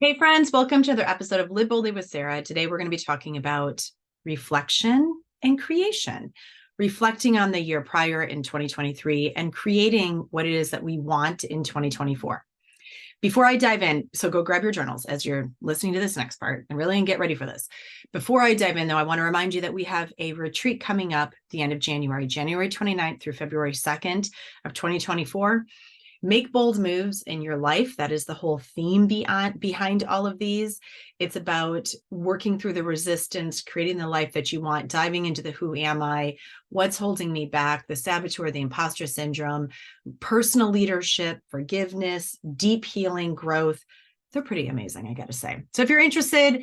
Hey friends, welcome to another episode of Live Boldly with Sara. Today we're going to be talking about reflection and creation, reflecting on the year prior in 2023 and creating what it is that we want in 2024. Before I dive in, so go grab your journals as you're listening to this next part and really get ready for this. Before I dive in though, I want to remind you that we have a retreat coming up at the end of January 29th through February 2nd of 2024. Make bold moves in your life. That is the whole theme behind all of these. It's about working through the resistance, creating the life that you want, diving into the who am I, what's holding me back, the saboteur, the imposter syndrome, personal leadership, forgiveness, deep healing, growth. They're pretty amazing, I got to say. So if you're interested,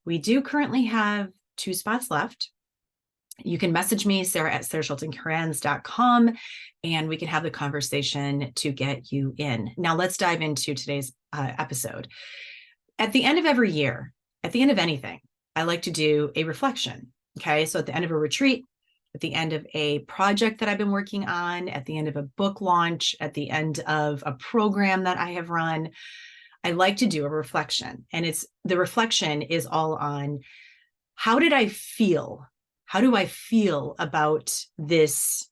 we do currently have 2 spots left. You can message me, Sara at sarashultoncarans.com, and we can have the conversation to get you in. Now, let's dive into today's episode. At the end of every year, at the end of anything, I like to do a reflection. Okay, so at the end of a retreat, at the end of a project that I've been working on, at the end of a book launch, at the end of a program that I have run, I like to do a reflection. And the reflection is all on how did I feel? How do I feel about this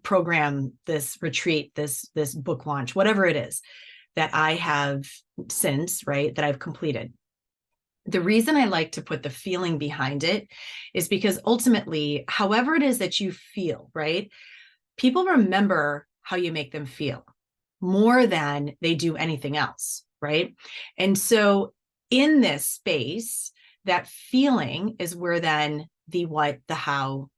program, this retreat, this book launch, whatever it is that I have since, right, that I've completed? The reason I like to put the feeling behind it is because ultimately, however it is that you feel, right, people remember how you make them feel more than they do anything else, right? And so in this space, that feeling is where then the what, the how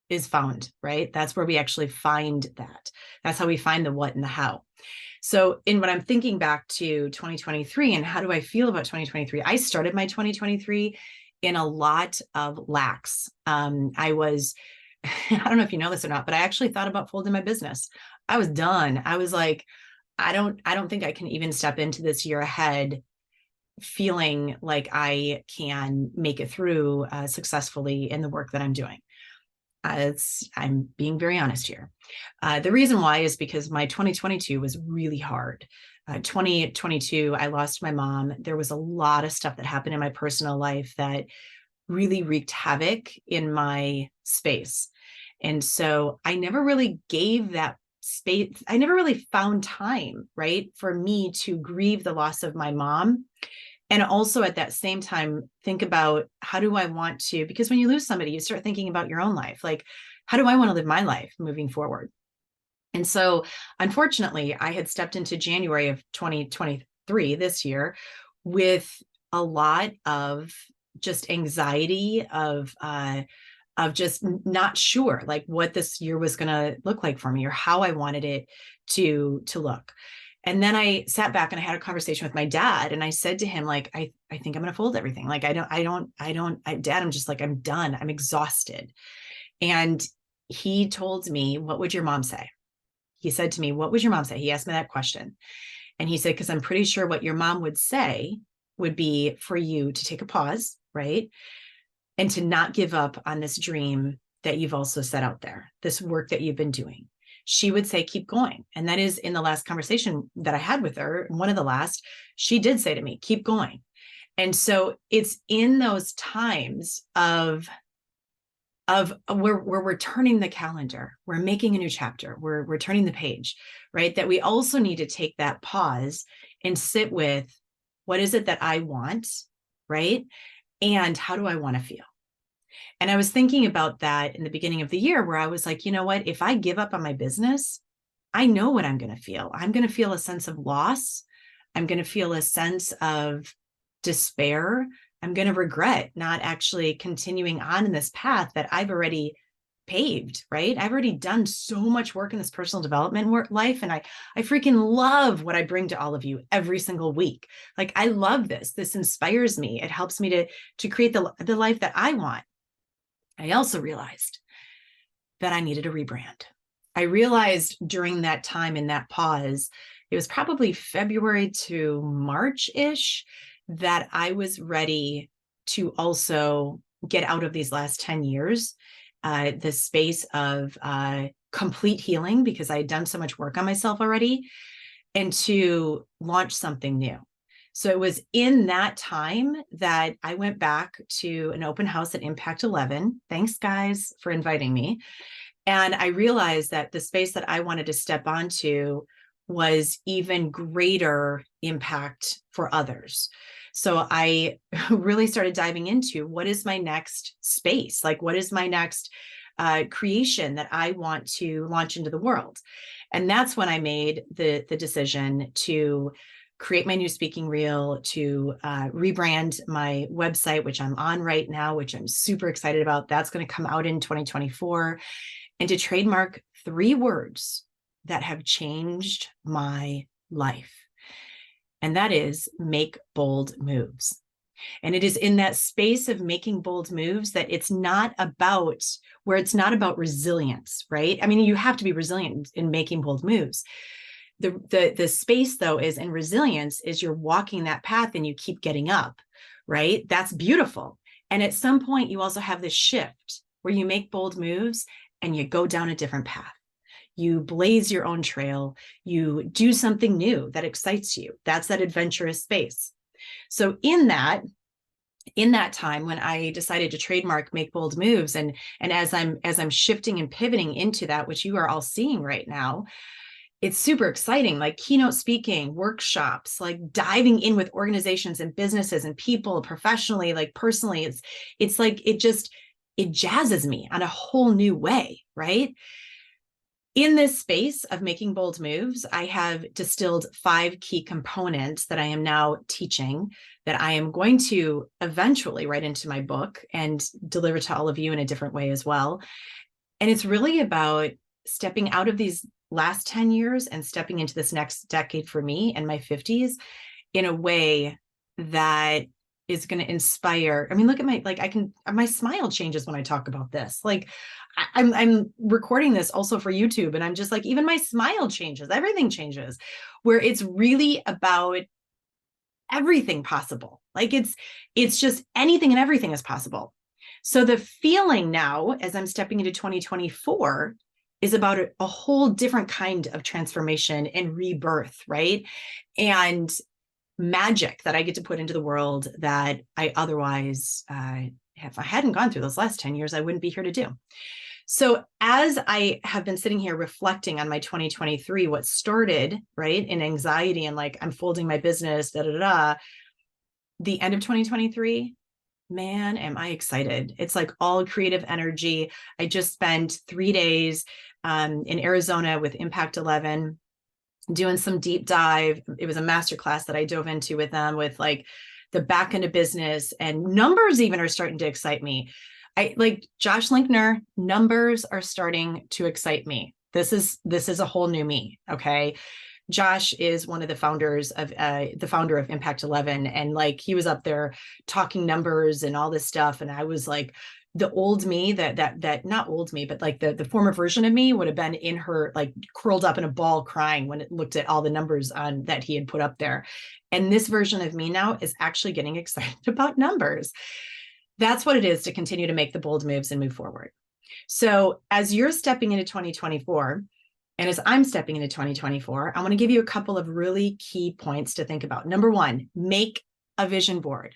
is found, right? That's where we actually find that. That's how we find the what and the how. So in when I'm thinking back to 2023 and how do I feel about 2023, I started my 2023 in a lot of lacks. I was, I don't know if you know this or not, but I actually thought about folding my business. I was done. I was like, I don't think I can even step into this year ahead feeling like I can make it through successfully in the work that I'm doing. I'm being very honest here. The reason why is because my 2022 was really hard. 2022, I lost my mom. There was a lot of stuff that happened in my personal life that really wreaked havoc in my space. And so I never really gave that space. I never really found time, right, for me to grieve the loss of my mom. And also at that same time, think about how do I want to, because when you lose somebody, you start thinking about your own life. Like, how do I want to live my life moving forward? And so, unfortunately, I had stepped into January of 2023 this year with a lot of just anxiety of just not sure like what this year was going to look like for me or how I wanted it to look. And then I sat back and I had a conversation with my dad and I said to him, like, I think I'm going to fold everything. Like, Dad, I'm just like, I'm done. I'm exhausted. And he told me, what would your mom say? He said to me, what would your mom say? He asked me that question. And he said, because I'm pretty sure what your mom would say would be for you to take a pause, right? And to not give up on this dream that you've also set out there, this work that you've been doing. She would say, keep going. And that is in the last conversation that I had with her, one of the last, she did say to me, keep going. And so it's in those times of where we're turning the calendar, we're making a new chapter, we're turning the page, right? That we also need to take that pause and sit with, what is it that I want, right? And how do I want to feel? And I was thinking about that in the beginning of the year where I was like, you know what, if I give up on my business, I know what I'm going to feel. I'm going to feel a sense of loss. I'm going to feel a sense of despair. I'm going to regret not actually continuing on in this path that I've already paved, right? I've already done so much work in this personal development life. And I freaking love what I bring to all of you every single week. Like, I love this. This inspires me. It helps me to create the life that I want. I also realized that I needed a rebrand. I realized during that time in that pause, it was probably February to March-ish, that I was ready to also get out of these last 10 years, the space of complete healing, because I had done so much work on myself already, and to launch something new. So it was in that time that I went back to an open house at Impact 11. Thanks, guys, for inviting me. And I realized that the space that I wanted to step onto was even greater impact for others. So I really started diving into what is my next space? Like, what is my next creation that I want to launch into the world? And that's when I made the decision to create my new speaking reel, to rebrand my website, which I'm on right now, which I'm super excited about. That's going to come out in 2024, and to trademark 3 words that have changed my life. And that is make bold moves. And it is in that space of making bold moves that it's not about resilience, right? I mean, you have to be resilient in making bold moves. The space, though, is in resilience is you're walking that path and you keep getting up, right? That's beautiful. And at some point, you also have this shift where you make bold moves and you go down a different path. You blaze your own trail. You do something new that excites you. That's that adventurous space. So in that time when I decided to trademark make bold moves, and as I'm shifting and pivoting into that, which you are all seeing right now, it's super exciting, like keynote speaking, workshops, like diving in with organizations and businesses and people professionally, like personally. It's like it jazzes me on a whole new way, right? In this space of making bold moves, I have distilled 5 key components that I am now teaching, that I am going to eventually write into my book and deliver to all of you in a different way as well. And it's really about stepping out of these last 10 years and stepping into this next decade for me and my 50s in a way that is going to inspire. I mean, look at my smile changes when I talk about this. Like I'm recording this also for YouTube, and I'm just like, even my smile changes, everything changes, where it's really about everything possible. Like it's just anything and everything is possible. So the feeling now, as I'm stepping into 2024, is about a whole different kind of transformation and rebirth, right? And magic that I get to put into the world that I otherwise, if I hadn't gone through those last 10 years, I wouldn't be here to do. So as I have been sitting here reflecting on my 2023, what started, right, in anxiety and like, I'm folding my business, the end of 2023, man, am I excited. It's like all creative energy. I just spent 3 days in Arizona with Impact 11, doing some deep dive. It was a masterclass that I dove into with them, with like the back end of business, and numbers even are starting to excite me. I like Josh Linkner, numbers are starting to excite me. This is a whole new me. Okay. Josh is one of the founders of the founder of Impact 11. And like, he was up there talking numbers and all this stuff. And I was like, the old me that not old me, but like the former version of me would have been in her, like curled up in a ball crying when it looked at all the numbers on that he had put up there. And this version of me now is actually getting excited about numbers. That's what it is to continue to make the bold moves and move forward. So as you're stepping into 2024, and as I'm stepping into 2024, I want to give you a couple of really key points to think about. Number 1, make a vision board.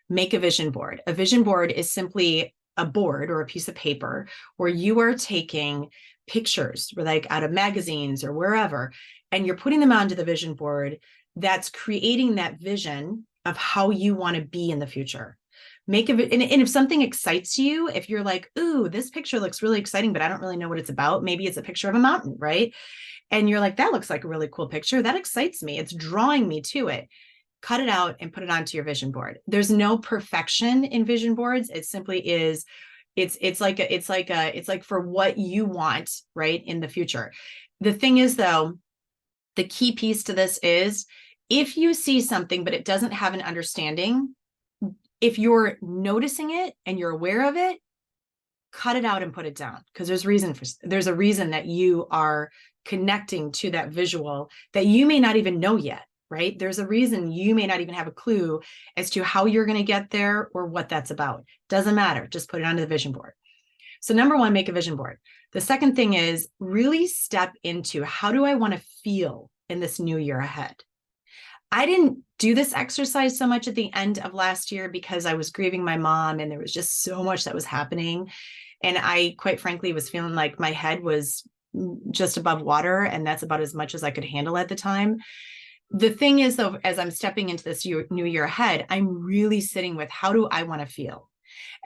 Make a vision board. A vision board is simply a board or a piece of paper where you are taking pictures, like out of magazines or wherever, and you're putting them onto the vision board that's creating that vision of how you want to be in the future. And if something excites you, if you're like, ooh, this picture looks really exciting, but I don't really know what it's about. Maybe it's a picture of a mountain, right? And you're like, that looks like a really cool picture. That excites me. It's drawing me to it. Cut it out and put it onto your vision board. There's no perfection in vision boards. It simply is, it's like for what you want, right, in the future. The thing is, though, the key piece to this is if you see something, but it doesn't have an understanding, if you're noticing it and you're aware of it, cut it out and put it down, because there's a reason that you are connecting to that visual that you may not even know yet, right? There's a reason you may not even have a clue as to how you're going to get there or what that's about. Doesn't matter. Just put it onto the vision board. So number 1, make a vision board. The second thing is really step into, how do I want to feel in this new year ahead? I didn't do this exercise so much at the end of last year because I was grieving my mom and there was just so much that was happening. And I, quite frankly, was feeling like my head was just above water. And that's about as much as I could handle at the time. The thing is, though, as I'm stepping into this new year ahead, I'm really sitting with how do I want to feel?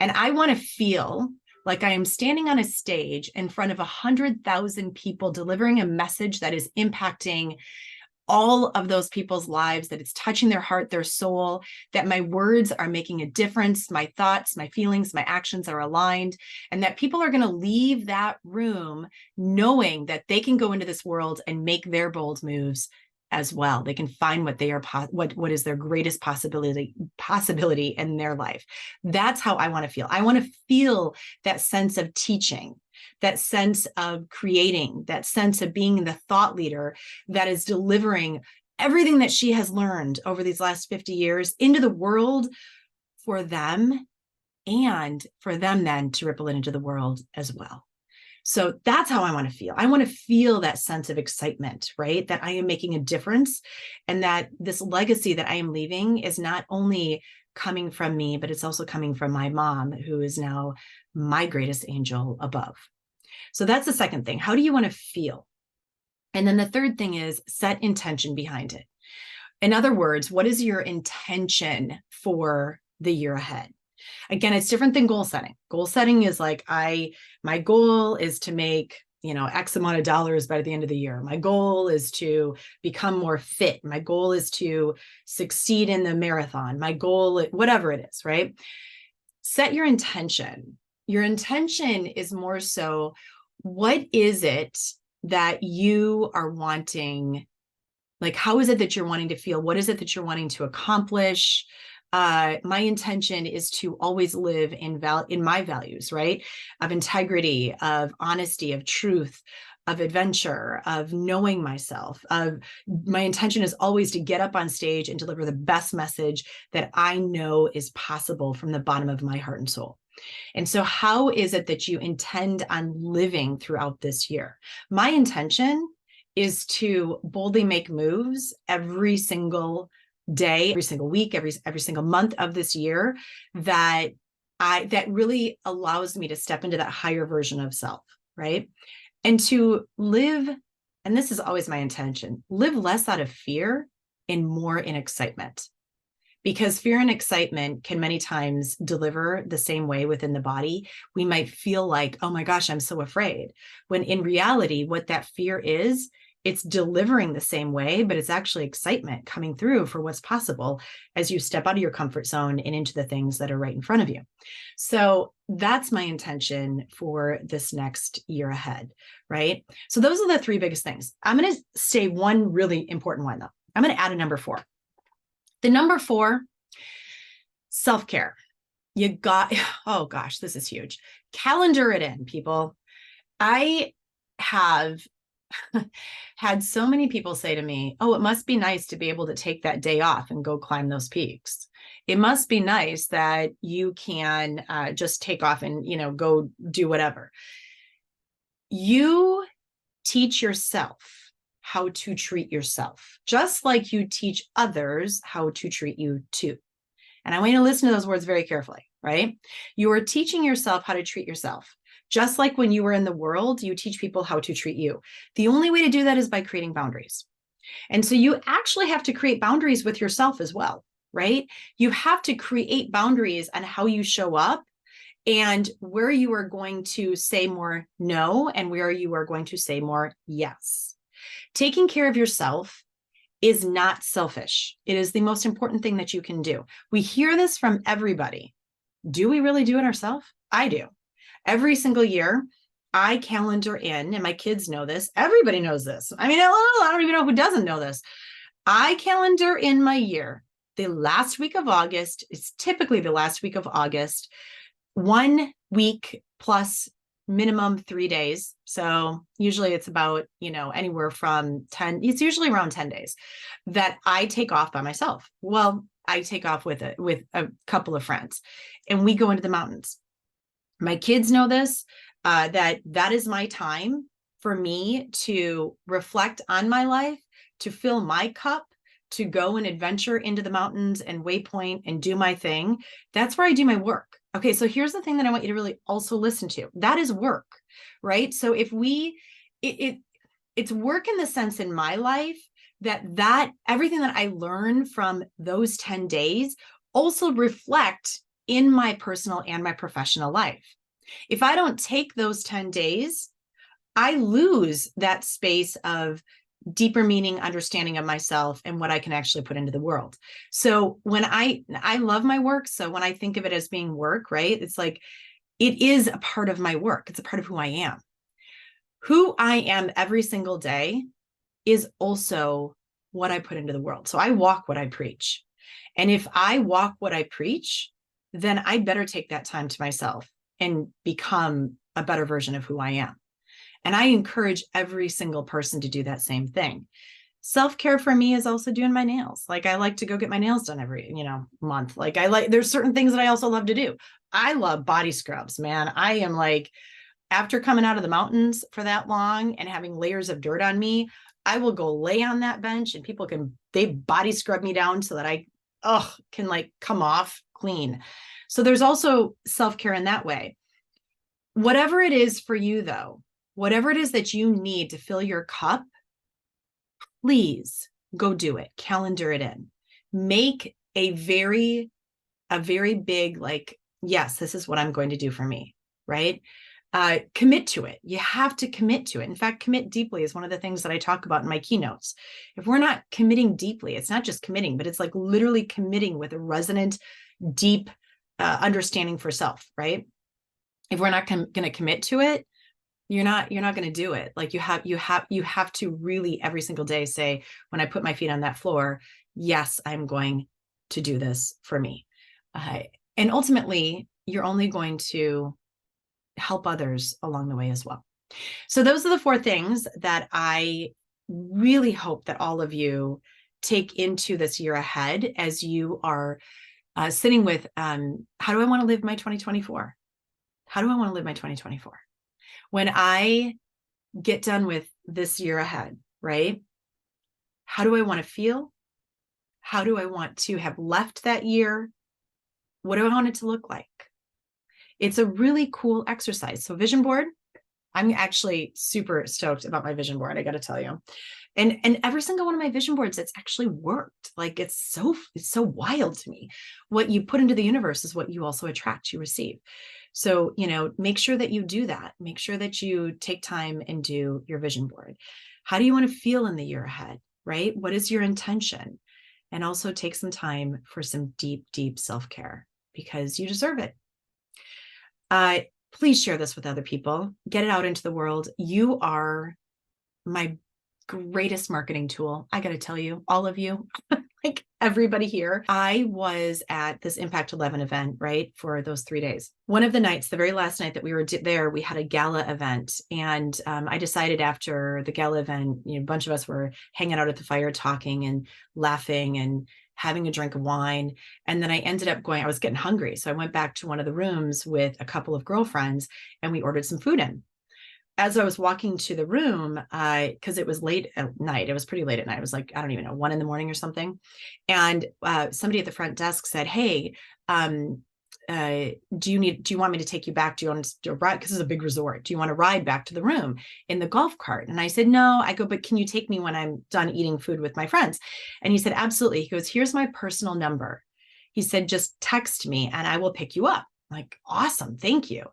And I want to feel like I am standing on a stage in front of 100,000 people delivering a message that is impacting all of those people's lives, that it's touching their heart, their soul, that my words are making a difference, my thoughts, my feelings, my actions are aligned, and that people are going to leave that room knowing that they can go into this world and make their bold moves as well. They can find what they are, what is their greatest possibility in their life. That's how I want to feel. I want to feel that sense of teaching, that sense of creating, that sense of being the thought leader that is delivering everything that she has learned over these last 50 years into the world for them, and for them then to ripple it into the world as well. So that's how I want to feel. I want to feel that sense of excitement, right? That I am making a difference, and that this legacy that I am leaving is not only coming from me, but it's also coming from my mom, who is now my greatest angel above. So that's the second thing. How do you want to feel? And then the third thing is set intention behind it. In other words, what is your intention for the year ahead? Again, it's different than goal setting. Goal setting is like, my goal is to make, X amount of dollars by the end of the year. My goal is to become more fit. My goal is to succeed in the marathon. My goal, whatever it is, right? Set your intention. Your intention is more so, what is it that you are wanting? Like, how is it that you're wanting to feel? What is it that you're wanting to accomplish? My intention is to always live in my values, right? Of integrity, of honesty, of truth, of adventure, of knowing myself. My intention is always to get up on stage and deliver the best message that I know is possible from the bottom of my heart and soul. And so how is it that you intend on living throughout this year? My intention is to boldly make moves every single day, every single week, every single month of this year that really allows me to step into that higher version of self, right? And to live, and this is always my intention, live less out of fear and more in excitement. Because fear and excitement can many times deliver the same way within the body. We might feel like, oh my gosh, I'm so afraid. When in reality, what that fear is, it's delivering the same way, but it's actually excitement coming through for what's possible as you step out of your comfort zone and into the things that are right in front of you. So that's my intention for this next year ahead, right? So those are the three biggest things. I'm going to say one really important one, though. I'm going to add a number 4. The number 4, self-care. You got, oh gosh, this is huge. Calendar it in, people. I have had so many people say to me, oh, it must be nice to be able to take that day off and go climb those peaks. It must be nice that you can just take off and, go do whatever. You teach yourself how to treat yourself, just like you teach others how to treat you too. And I want you to listen to those words very carefully, right? You are teaching yourself how to treat yourself. Just like when you were in the world, you teach people how to treat you. The only way to do that is by creating boundaries. And so you actually have to create boundaries with yourself as well, right? You have to create boundaries on how you show up and where you are going to say more no and where you are going to say more yes. Taking care of yourself is not selfish. It is the most important thing that you can do. We hear this from everybody. Do we really do it ourselves? I do. Every single year, I calendar in, and my kids know this. Everybody knows this. I mean, I don't even know who doesn't know this. I calendar in my year. The last week of August, it's typically the last week of August, 1 week plus minimum 3 days. So usually it's about, anywhere from 10, it's usually around 10 days that I take off by myself. Well, I take off with a couple of friends and we go into the mountains. My kids know this, that is my time for me to reflect on my life, to fill my cup, to go and adventure into the mountains and waypoint and do my thing, that's where I do my work. Okay, so here's the thing that I want you to really also listen to. That is work, right? So if it's work in the sense in my life that everything that I learn from those 10 days also reflect in my personal and my professional life. If I don't take those 10 days, I lose that space of deeper meaning, understanding of myself and what I can actually put into the world. So when I love my work. So when I think of it as being work, right? It's like, it is a part of my work. It's a part of who I am. Who I am every single day is also what I put into the world. So I walk what I preach. And if I walk what I preach, then I better take that time to myself and become a better version of who I am. And I encourage every single person to do that same thing. Self-care for me is also doing my nails. Like, I like to go get my nails done every, month. Like, there's certain things that I also love to do. I love body scrubs, man. I am like, after coming out of the mountains for that long and having layers of dirt on me, I will go lay on that bench and they body scrub me down so that I can like come off clean. So there's also self-care in that way. Whatever it is for you though, whatever it is that you need to fill your cup, please go do it. Calendar it in. Make a very big, like, yes, this is what I'm going to do for me, right? Commit to it. You have to commit to it. In fact, commit deeply is one of the things that I talk about in my keynotes. If we're not committing deeply, it's not just committing, but it's like literally committing with a resonant, deep understanding for self, right? If we're not going to commit to it, you're not going to do it. Like you have to really every single day say, when I put my feet on that floor, yes, I'm going to do this for me. And ultimately, you're only going to help others along the way as well. So those are the 4 things that I really hope that all of you take into this year ahead as you are sitting with, how do I want to live my 2024? How do I want to live my 2024? When I get done with this year ahead, right? How do I want to feel? How do I want to have left that year? What do I want it to look like? It's a really cool exercise. So vision board, I'm actually super stoked about my vision board, I got to tell you. And every single one of my vision boards, it's actually worked. Like it's so wild to me. What you put into the universe is what you also attract, you receive. So, make sure that you do that. Make sure that you take time and do your vision board. How do you want to feel in the year ahead, right? What is your intention? And also take some time for some deep, deep self-care because you deserve it. Please share this with other people. Get it out into the world. You are my greatest marketing tool. I got to tell you, all of you, like everybody here. I was at this Impact 11 event, right, for those 3 days. One of the nights, the very last night that we were there, we had a gala event. And I decided after the gala event, a bunch of us were hanging out at the fire, talking and laughing and having a drink of wine. And then I ended up I was getting hungry. So I went back to one of the rooms with a couple of girlfriends and we ordered some food in. As I was walking to the room, because it was late at night, it was pretty late at night. It was like, I don't even know, 1 a.m. or something. And somebody at the front desk said, hey, do you want me to take you back? Do you want to ride? Because it's a big resort. Do you want to ride back to the room in the golf cart? And I said, no. I go, but can you take me when I'm done eating food with my friends? And he said, absolutely. He goes, here's my personal number. He said, just text me and I will pick you up. I'm like, awesome. Thank you.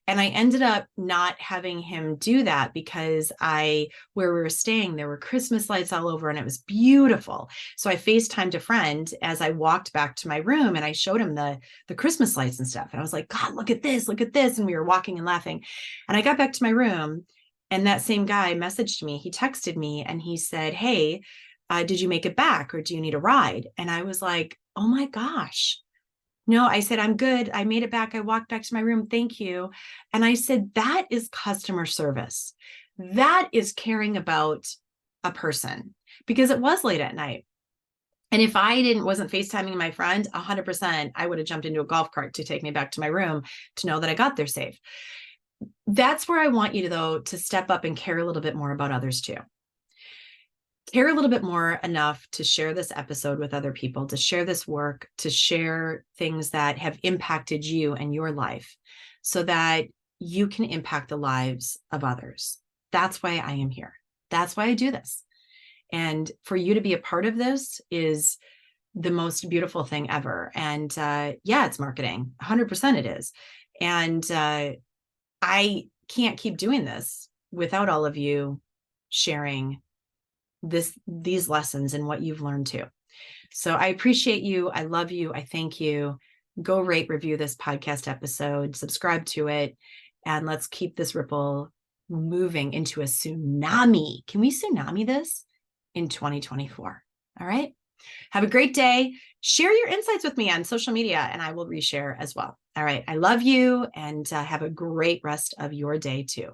And I ended up not having him do that because where we were staying, there were Christmas lights all over and it was beautiful. So I FaceTimed a friend as I walked back to my room and I showed him the Christmas lights and stuff. And I was like, God, look at this, look at this. And we were walking and laughing. And I got back to my room and that same guy messaged me. He texted me and he said, hey, did you make it back or do you need a ride? And I was like, oh my gosh. No, I said, I'm good. I made it back. I walked back to my room. Thank you. And I said, that is customer service. That is caring about a person because it was late at night. And if I wasn't FaceTiming my friend, 100%, I would have jumped into a golf cart to take me back to my room to know that I got there safe. That's where I want you to, though, to step up and care a little bit more about others too. care a little bit more enough to share this episode with other people, to share this work, to share things that have impacted you and your life so that you can impact the lives of others. That's why I am here. That's why I do this. And for you to be a part of this is the most beautiful thing ever. And yeah, it's marketing. 100% it is. And I can't keep doing this without all of you sharing these lessons and what you've learned too. So I appreciate you. I love you. I thank you. Go rate, review this podcast episode, subscribe to it, and let's keep this ripple moving into a tsunami. Can we tsunami this in 2024? All right. Have a great day. Share your insights with me on social media, and I will reshare as well. All right. I love you, and have a great rest of your day too.